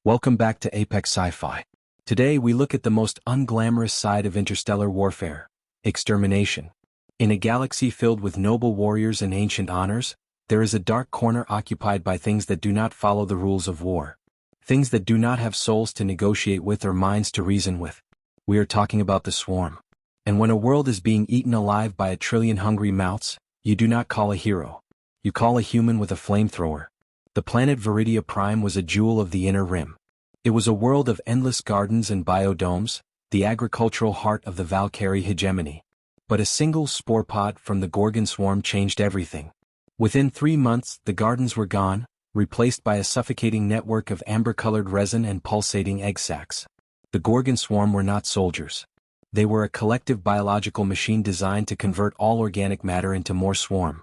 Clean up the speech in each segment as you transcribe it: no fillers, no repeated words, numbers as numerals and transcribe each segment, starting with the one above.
Welcome back to Apex Sci-Fi. Today we look at the most unglamorous side of interstellar warfare: extermination. In a galaxy filled with noble warriors and ancient honors, there is a dark corner occupied by things that do not follow the rules of war. Things that do not have souls to negotiate with or minds to reason with. We are talking about the Swarm. And when a world is being eaten alive by a trillion hungry mouths, you do not call a hero. You call a human with a flamethrower. The planet Vidia Prime was a jewel of the inner rim. It was a world of endless gardens and biodomes, the agricultural heart of the Valkyrie hegemony. But a single spore pod from the Gorgon-Swarm changed everything. Within 3 months, the gardens were gone, replaced by a suffocating network of amber-colored resin and pulsating egg sacs. The Gorgon-Swarm were not soldiers. They were a collective biological machine designed to convert all organic matter into more swarm.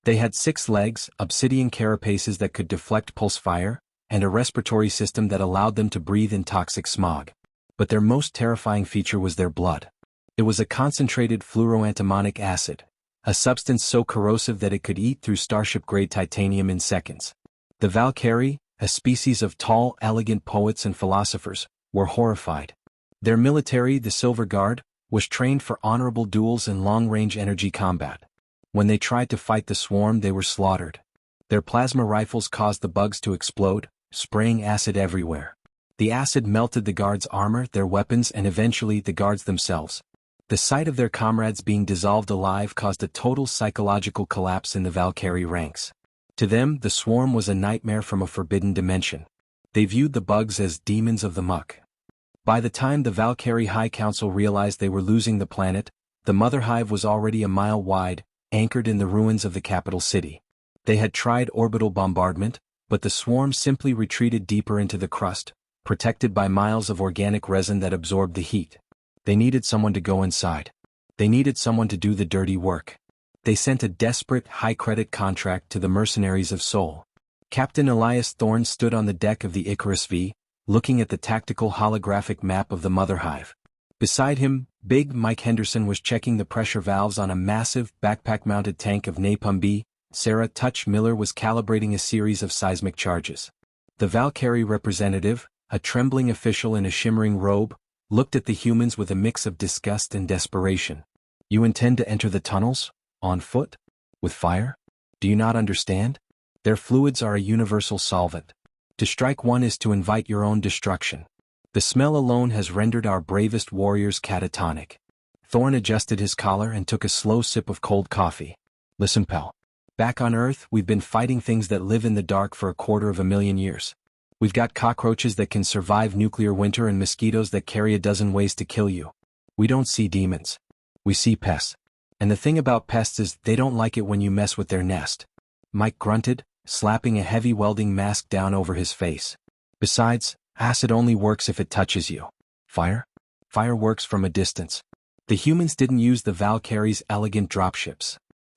They had 6 legs, obsidian carapaces that could deflect pulse fire, and a respiratory system that allowed them to breathe in toxic smog. But their most terrifying feature was their blood. It was a concentrated fluoroantimonic acid, a substance so corrosive that it could eat through starship-grade titanium in seconds. The Valkyrie, a species of tall, elegant poets and philosophers, were horrified. Their military, the Silver Guard, was trained for honorable duels and long-range energy combat. When they tried to fight the Swarm, they were slaughtered. Their plasma rifles caused the bugs to explode, spraying acid everywhere. The acid melted the guards' armor, their weapons, and eventually the guards themselves. The sight of their comrades being dissolved alive caused a total psychological collapse in the Valkyrie ranks. To them, the Swarm was a nightmare from a forbidden dimension. They viewed the bugs as demons of the muck. By the time the Valkyrie High Council realized they were losing the planet, the mother hive was already a mile wide, anchored in the ruins of the capital city. They had tried orbital bombardment, but the Swarm simply retreated deeper into the crust, protected by miles of organic resin that absorbed the heat. They needed someone to go inside. They needed someone to do the dirty work. They sent a desperate, high-credit contract to the mercenaries of Sol. Captain Elias Thorne stood on the deck of the Icarus V, looking at the tactical holographic map of the mother hive. Beside him, Big Mike Henderson was checking the pressure valves on a massive, backpack-mounted tank of Napalm B. Sarah Touch Miller was calibrating a series of seismic charges. The Valkyrie representative, a trembling official in a shimmering robe, looked at the humans with a mix of disgust and desperation. "You intend to enter the tunnels? On foot? With fire? Do you not understand? Their fluids are a universal solvent. To strike one is to invite your own destruction. The smell alone has rendered our bravest warriors catatonic." Thorne adjusted his collar and took a slow sip of cold coffee. "Listen, pal. Back on Earth, we've been fighting things that live in the dark for 250,000 years. We've got cockroaches that can survive nuclear winter and mosquitoes that carry a dozen ways to kill you. We don't see demons. We see pests. And the thing about pests is they don't like it when you mess with their nest." Mike grunted, slapping a heavy welding mask down over his face. "Besides, acid only works if it touches you. Fire? Fire works from a distance." The humans didn't use the Valkyrie's elegant dropships.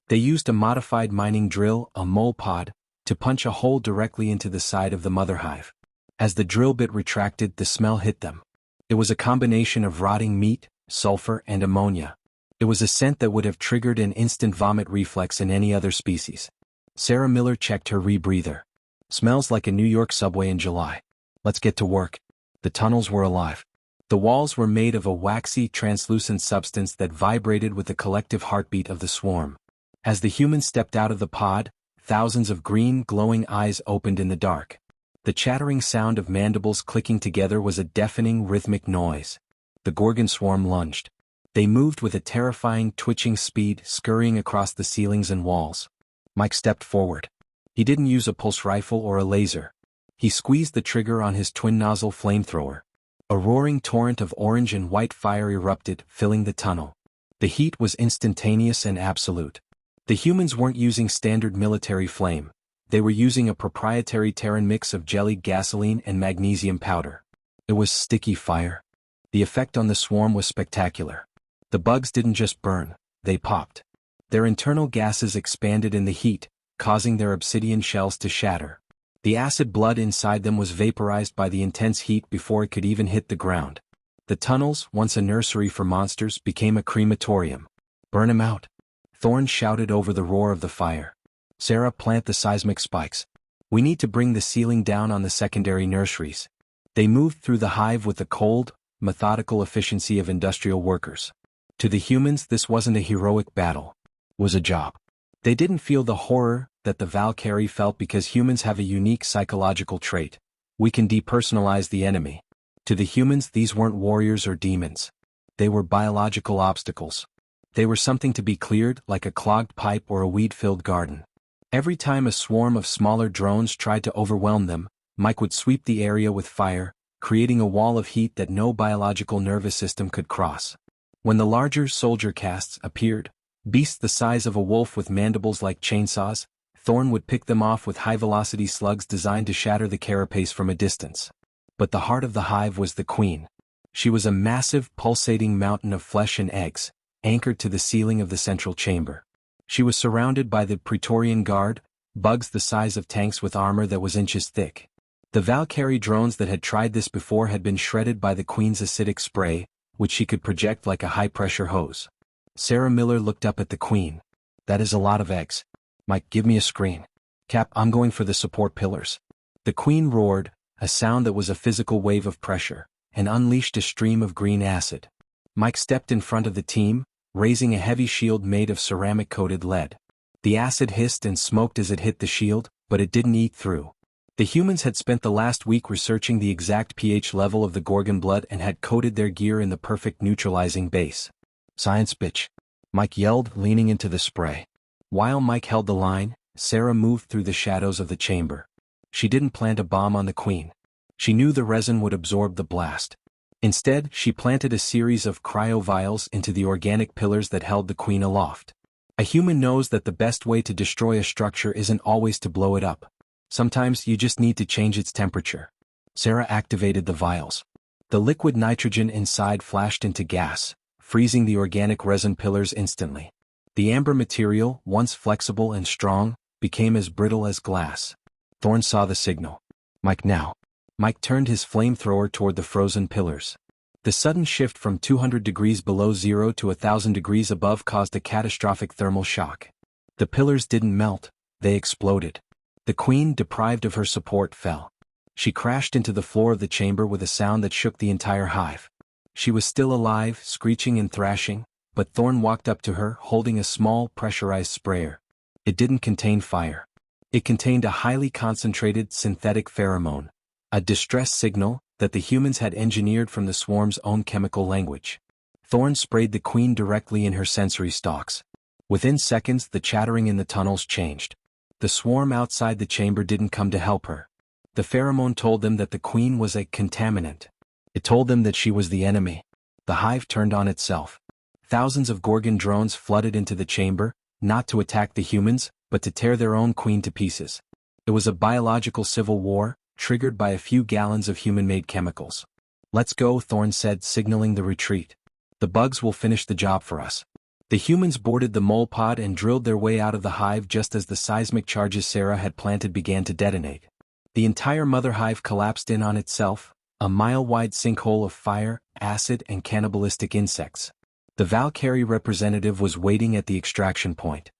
They used a modified mining drill, a mole pod, to punch a hole directly into the side of the mother hive. As the drill bit retracted, the smell hit them. It was a combination of rotting meat, sulfur, and ammonia. It was a scent that would have triggered an instant vomit reflex in any other species. Sarah Miller checked her rebreather. "Smells like a New York subway in July. Let's get to work." The tunnels were alive. The walls were made of a waxy, translucent substance that vibrated with the collective heartbeat of the Swarm. As the humans stepped out of the pod, thousands of green, glowing eyes opened in the dark. The chattering sound of mandibles clicking together was a deafening, rhythmic noise. The Gorgon-Swarm lunged. They moved with a terrifying, twitching speed, scurrying across the ceilings and walls. Mike stepped forward. He didn't use a pulse rifle or a laser. He squeezed the trigger on his twin-nozzle flamethrower. A roaring torrent of orange and white fire erupted, filling the tunnel. The heat was instantaneous and absolute. The humans weren't using standard military flame. They were using a proprietary Terran mix of jellied gasoline and magnesium powder. It was sticky fire. The effect on the Swarm was spectacular. The bugs didn't just burn, they popped. Their internal gases expanded in the heat, causing their obsidian shells to shatter. The acid blood inside them was vaporized by the intense heat before it could even hit the ground. The tunnels, once a nursery for monsters, became a crematorium. "Burn 'em out," Thorne shouted over the roar of the fire. "Sarah, plant the seismic spikes. We need to bring the ceiling down on the secondary nurseries." They moved through the hive with the cold, methodical efficiency of industrial workers. To the humans, this wasn't a heroic battle. It was a job. They didn't feel the horror that the Valkyrie felt because humans have a unique psychological trait. We can depersonalize the enemy. To the humans, these weren't warriors or demons. They were biological obstacles. They were something to be cleared, like a clogged pipe or a weed-filled garden. Every time a swarm of smaller drones tried to overwhelm them, Mike would sweep the area with fire, creating a wall of heat that no biological nervous system could cross. When the larger soldier castes appeared, beasts the size of a wolf with mandibles like chainsaws, Thorn would pick them off with high-velocity slugs designed to shatter the carapace from a distance. But the heart of the hive was the queen. She was a massive, pulsating mountain of flesh and eggs, anchored to the ceiling of the central chamber. She was surrounded by the Praetorian Guard, bugs the size of tanks with armor that was inches thick. The Valkyrie drones that had tried this before had been shredded by the queen's acidic spray, which she could project like a high-pressure hose. Sarah Miller looked up at the queen. "That is a lot of eggs. Mike, give me a screen. Cap, I'm going for the support pillars." The queen roared, a sound that was a physical wave of pressure, and unleashed a stream of green acid. Mike stepped in front of the team, raising a heavy shield made of ceramic-coated lead. The acid hissed and smoked as it hit the shield, but it didn't eat through. The humans had spent the last week researching the exact pH level of the Gorgon blood and had coated their gear in the perfect neutralizing base. "Science, bitch," Mike yelled, leaning into the spray. While Mike held the line, Sarah moved through the shadows of the chamber. She didn't plant a bomb on the queen. She knew the resin would absorb the blast. Instead, she planted a series of cryo-vials into the organic pillars that held the queen aloft. A human knows that the best way to destroy a structure isn't always to blow it up. Sometimes you just need to change its temperature. Sarah activated the vials. The liquid nitrogen inside flashed into gas, freezing the organic resin pillars instantly. The amber material, once flexible and strong, became as brittle as glass. Thorn saw the signal. "Mike, now." Mike turned his flamethrower toward the frozen pillars. The sudden shift from 200 degrees below zero to 1,000 degrees above caused a catastrophic thermal shock. The pillars didn't melt, they exploded. The queen, deprived of her support, fell. She crashed into the floor of the chamber with a sound that shook the entire hive. She was still alive, screeching and thrashing, but Thorn walked up to her holding a small, pressurized sprayer. It didn't contain fire. It contained a highly concentrated synthetic pheromone, a distress signal that the humans had engineered from the swarm's own chemical language. Thorn sprayed the queen directly in her sensory stalks. Within seconds, the chattering in the tunnels changed. The swarm outside the chamber didn't come to help her. The pheromone told them that the queen was a contaminant. It told them that she was the enemy. The hive turned on itself. Thousands of Gorgon drones flooded into the chamber, not to attack the humans, but to tear their own queen to pieces. It was a biological civil war, triggered by a few gallons of human-made chemicals. "Let's go," Thorn said, signaling the retreat. "The bugs will finish the job for us." The humans boarded the mole pod and drilled their way out of the hive just as the seismic charges Sarah had planted began to detonate. The entire mother hive collapsed in on itself, a mile-wide sinkhole of fire, acid, and cannibalistic insects. The Valkyrie representative was waiting at the extraction point.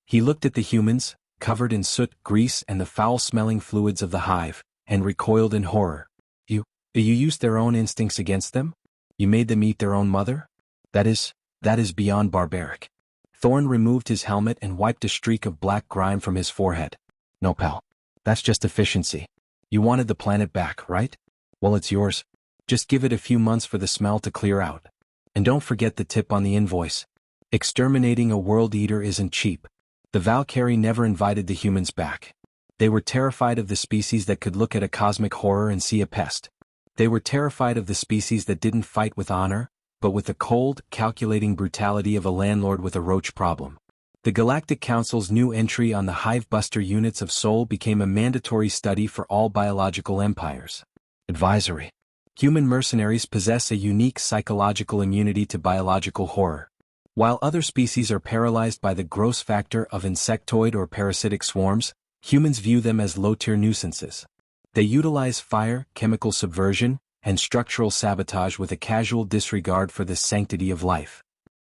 He looked at the humans, covered in soot, grease, and the foul-smelling fluids of the hive, and recoiled in horror. You used their own instincts against them? You made them eat their own mother? That is beyond barbaric." Thorn removed his helmet and wiped a streak of black grime from his forehead. "No, pal. That's just efficiency. You wanted the planet back, right? Well, it's yours. Just give it a few months for the smell to clear out. And don't forget the tip on the invoice. Exterminating a world eater isn't cheap." The Valkyrie never invited the humans back. They were terrified of the species that could look at a cosmic horror and see a pest. They were terrified of the species that didn't fight with honor, but with the cold, calculating brutality of a landlord with a roach problem. The Galactic Council's new entry on the Hive-Buster units of Sol became a mandatory study for all biological empires. Advisory: human mercenaries possess a unique psychological immunity to biological horror. While other species are paralyzed by the gross factor of insectoid or parasitic swarms, humans view them as low-tier nuisances. They utilize fire, chemical subversion, and structural sabotage with a casual disregard for the sanctity of life.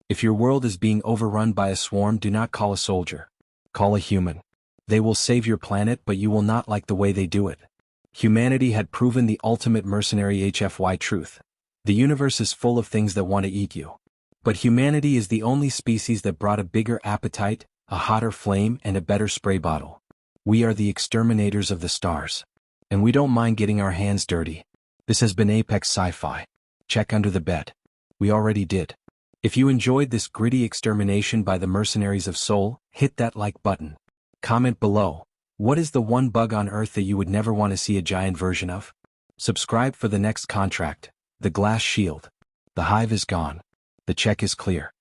If your world is being overrun by a swarm, do not call a soldier. Call a human. They will save your planet, but you will not like the way they do it. Humanity had proven the ultimate mercenary HFY truth. The universe is full of things that want to eat you. But humanity is the only species that brought a bigger appetite, a hotter flame, and a better spray bottle. We are the exterminators of the stars. And we don't mind getting our hands dirty. This has been Apex Sci-Fi. Check under the bed. We already did. If you enjoyed this gritty extermination by the mercenaries of Sol, hit that like button. Comment below. What is the one bug on Earth that you would never want to see a giant version of? Subscribe for the next contract. The glass shield. The hive is gone. The check is clear.